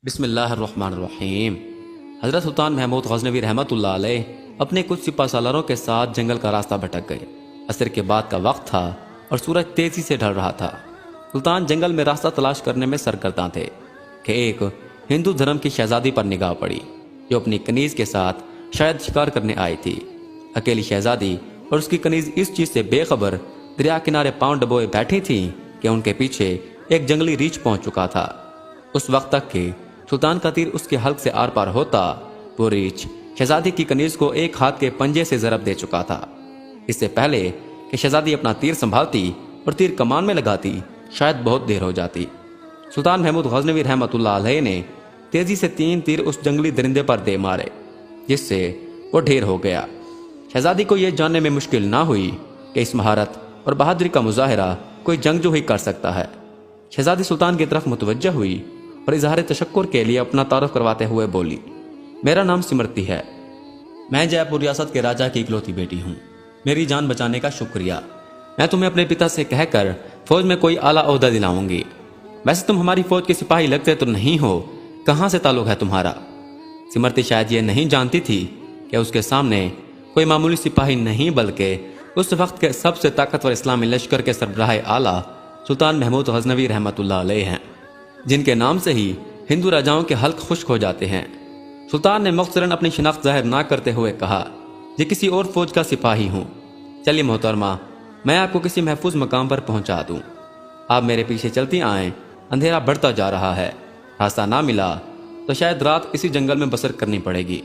بسم اللہ الرحمن الرحیم۔ حضرت سلطان محمود غزنوی رحمۃ اللہ علیہ اپنے کچھ سپہ سالاروں کے ساتھ جنگل کا راستہ بھٹک گئے۔ عصر کے بعد کا وقت تھا اور سورج تیزی سے ڈھل رہا تھا۔ سلطان جنگل میں راستہ تلاش کرنے میں سرگرداں تھے کہ ایک ہندو دھرم کی شہزادی پر نگاہ پڑی جو اپنی کنیز کے ساتھ شاید شکار کرنے آئی تھی۔ اکیلی شہزادی اور اس کی کنیز اس چیز سے بے خبر دریا کنارے پاؤں ڈبوئے بیٹھی تھیں کہ ان کے پیچھے ایک جنگلی ریچھ پہنچ چکا تھا۔ اس وقت تک کہ سلطان کا تیر اس کے حلق سے آر پار ہوتا، وہ ریچھ شہزادی کی کنیز کو ایک ہاتھ کے پنجے سے ضرب دے چکا تھا۔ اس سے پہلے کہ شہزادی اپنا تیر سنبھالتی اور تیر کمان میں لگاتی، شاید بہت دیر ہو جاتی۔ سلطان محمود غزنوی رحمۃ اللہ علیہ نے تیزی سے 3 تیر اس جنگلی درندے پر دے مارے جس سے وہ ڈھیر ہو گیا۔ شہزادی کو یہ جاننے میں مشکل نہ ہوئی کہ اس مہارت اور بہادری کا مظاہرہ کوئی جنگجو ہی کر سکتا ہے۔ شہزادی سلطان کی طرف متوجہ ہوئی اور اظہار تشکر کے لیے اپنا تعارف کرواتے ہوئے بولی، میرا نام سمرتی ہے، میں جے پور ریاست کے راجہ کی اکلوتی بیٹی ہوں، میری جان بچانے کا شکریہ۔ میں تمہیں اپنے پتا سے کہہ کر فوج میں کوئی اعلیٰ عہدہ دلاؤں گی۔ ویسے تم ہماری فوج کے سپاہی لگتے تو نہیں ہو، کہاں سے تعلق ہے تمہارا؟ سمرتی شاید یہ نہیں جانتی تھی کہ اس کے سامنے کوئی معمولی سپاہی نہیں بلکہ اس وقت کے سب سے طاقتور اسلامی لشکر کے سربراہ اعلیٰ سلطان محمود غزنوی رحمۃ اللہ علیہ ہیں، جن کے نام سے ہی ہندو راجاؤں کے حلق خشک ہو جاتے ہیں۔ سلطان نے مختصراً اپنی شناخت ظاہر نہ کرتے ہوئے کہا، یہ کسی اور فوج کا سپاہی ہوں۔ چلیے محترمہ، میں آپ کو کسی محفوظ مقام پر پہنچا دوں، آپ میرے پیچھے چلتی آئیں، اندھیرا بڑھتا جا رہا ہے، راستہ نہ ملا تو شاید رات اسی جنگل میں بسر کرنی پڑے گی۔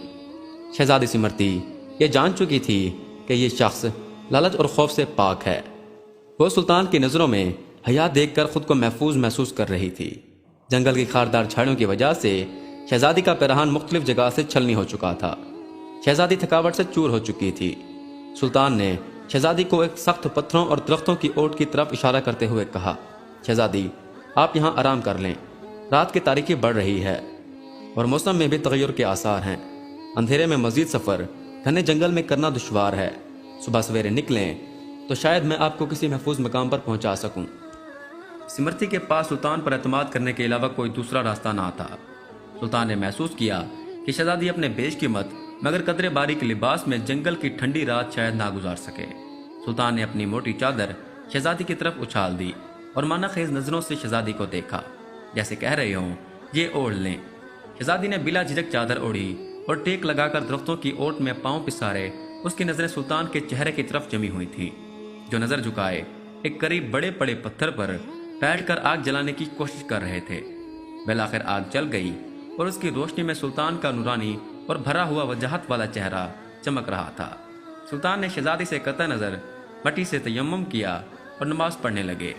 شہزادی سمرتی یہ جان چکی تھی کہ یہ شخص لالچ اور خوف سے پاک ہے۔ وہ سلطان کی نظروں میں حیا دیکھ کر خود کو محفوظ محسوس کر رہی تھی۔ جنگل کی خاردار جھاڑیوں کی وجہ سے شہزادی کا پیرہن مختلف جگہ سے چھلنی ہو چکا تھا۔ شہزادی تھکاوٹ سے چور ہو چکی تھی۔ سلطان نے شہزادی کو ایک سخت پتھروں اور درختوں کی اوٹ کی طرف اشارہ کرتے ہوئے کہا، شہزادی آپ یہاں آرام کر لیں، رات کی تاریکی بڑھ رہی ہے اور موسم میں بھی تغیر کے آثار ہیں۔ اندھیرے میں مزید سفر گھنے جنگل میں کرنا دشوار ہے، صبح سویرے نکلیں تو شاید میں آپ کو کسی محفوظ مقام پر پہنچا سکوں۔ سمرتی کے پاس سلطان پر اعتماد کرنے کے علاوہ کوئی دوسرا راستہ نہ تھا۔ سلطان نے محسوس کیا کہ شہزادی اپنے بیش قیمت مگر قدرے باریک لباس میں جنگل کی ٹھنڈی رات شاید نہ گزار سکے۔ سلطان نے اپنی موٹی چادر شہزادی کی طرف اچھال دی اور مانا خیز نظروں سے شہزادی کو دیکھا، جیسے کہہ رہے ہوں یہ اوڑھ لیں۔ شہزادی نے بلا جھجک چادر اوڑھی اور ٹیک لگا کر درختوں کی اوٹ میں پاؤں پسارے اس کی نظریں سلطان کے چہرے کی طرف جمی ہوئی تھی، جو نظر جھکائے ایک قریب بڑے پڑے پتھر پر بیٹھ کر آگ جلانے کی کوشش کر رہے تھے۔ بالآخر آگ جل گئی اور اس کی روشنی میں سلطان کا نورانی اور بھرا ہوا وجاہت والا چہرہ چمک رہا تھا۔ سلطان نے شہزادی سے قطع نظر مٹی سے تیمم کیا اور نماز پڑھنے لگے۔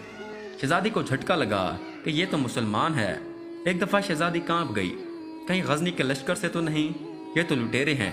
شہزادی کو جھٹکا لگا کہ یہ تو مسلمان ہے۔ ایک دفعہ شہزادی کانپ گئی، کہیں غزنی کے لشکر سے تو نہیں؟ یہ تو لٹیرے ہیں،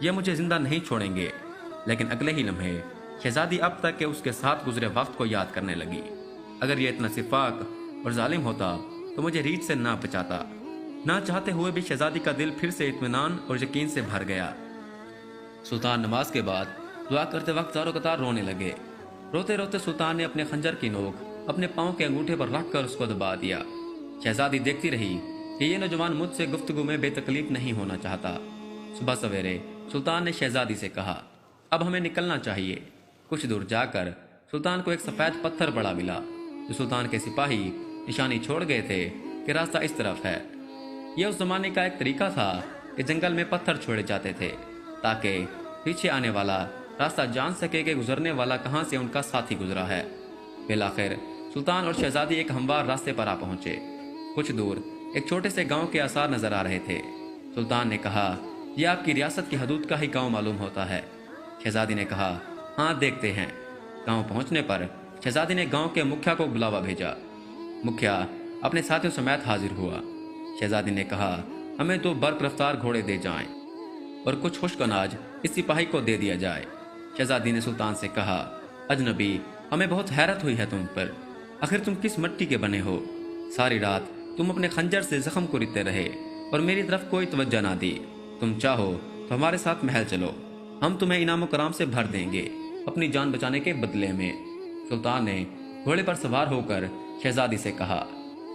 یہ مجھے زندہ نہیں چھوڑیں گے۔ لیکن اگلے ہی لمحے شہزادی اب تک کہ اس کے ساتھ گزرے وقت کو یاد کرنے لگی، اگر یہ اتنا شفاق اور ظالم ہوتا تو مجھے ریچھ سے نہ بچاتا۔ نہ چاہتے ہوئے بھی شہزادی کا دل پھر سے اطمینان اور یقین سے بھر گیا۔ سلطان نماز کے بعد دعا کرتے وقت زاروں قطار رونے لگے۔ روتے روتے سلطان نے اپنے خنجر کی نوک اپنے پاؤں کے انگوٹھے پر رکھ کر اس کو دبا دیا۔ شہزادی دیکھتی رہی کہ یہ نوجوان مجھ سے گفتگو میں بے تکلیف نہیں ہونا چاہتا۔ صبح سویرے سلطان نے شہزادی سے کہا، اب ہمیں نکلنا چاہیے۔ کچھ دور جا کر سلطان کو ایک سفید پتھر پڑا ملا جو سلطان کے سپاہی نشانی چھوڑ گئے تھے کہ راستہ اس طرف ہے۔ یہ اس زمانے کا ایک طریقہ تھا کہ جنگل میں پتھر چھوڑے جاتے تھے تاکہ پیچھے آنے والا راستہ جان سکے کہ گزرنے والا کہاں سے ان کا ساتھی گزرا ہے۔ بالآخر سلطان اور شہزادی ایک ہموار راستے پر آ پہنچے۔ کچھ دور ایک چھوٹے سے گاؤں کے آثار نظر آ رہے تھے۔ سلطان نے کہا، یہ آپ کی ریاست کی حدود کا ہی گاؤں معلوم ہوتا ہے۔ شہزادی نے کہا، ہاں دیکھتے ہیں۔ گاؤں پہنچنے پر شہزادی نے گاؤں کے مکھیا کو بلاوا بھیجا۔ مکھیا اپنے ساتھیوں سمیت حاضر ہوا۔ شہزادی نے کہا، ہمیں 2 برق رفتار گھوڑے دے جائیں اور کچھ خشک اناج اس سپاہی کو دے دیا جائے۔ شہزادی نے سلطان سے کہا، اجنبی ہمیں بہت حیرت ہوئی ہے تم پر، آخر تم کس مٹی کے بنے ہو؟ ساری رات تم اپنے خنجر سے زخم کو رتے رہے اور میری طرف کوئی توجہ نہ دی۔ تم چاہو تو ہمارے ساتھ محل چلو، ہم تمہیں انعام و کرام سے بھر دیں گے اپنی جان بچانے کے بدلے میں۔ سلطان نے گھوڑے پر سوار ہو کر شہزادی سے کہا،